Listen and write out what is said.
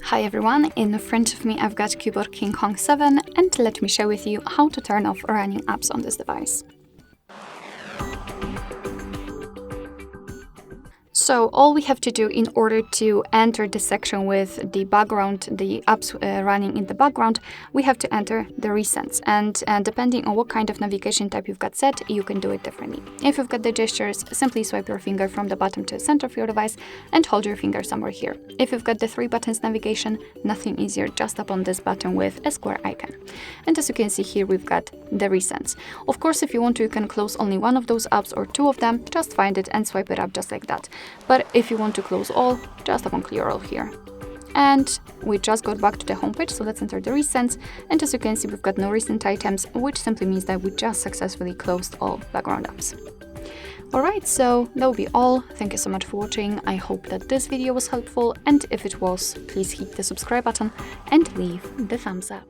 Hi everyone, in front of me I've got CUBOT King Kong 7 and let me share with you how to turn off running apps on this device. So all we have to do in order to enter the section with the background, the apps running in the background, we have to enter the recents. And depending on what kind of navigation type you've got set, you can do it differently. If you've got the gestures, simply swipe your finger from the bottom to the center of your device and hold your finger somewhere here. If you've got the 3 buttons navigation, nothing easier, just tap on this button with a square icon. And as you can see here, we've got the recents. Of course, if you want to, you can close only one of those apps or 2 of them, just find it and swipe it up just like that. But if you want to close all, just tap on clear all here. And we just got back to the homepage, so let's enter the recents. And as you can see, we've got no recent items, which simply means that we just successfully closed all background apps. Alright, so that will be all. Thank you so much for watching. I hope that this video was helpful, and if it was, please hit the subscribe button and leave the thumbs up.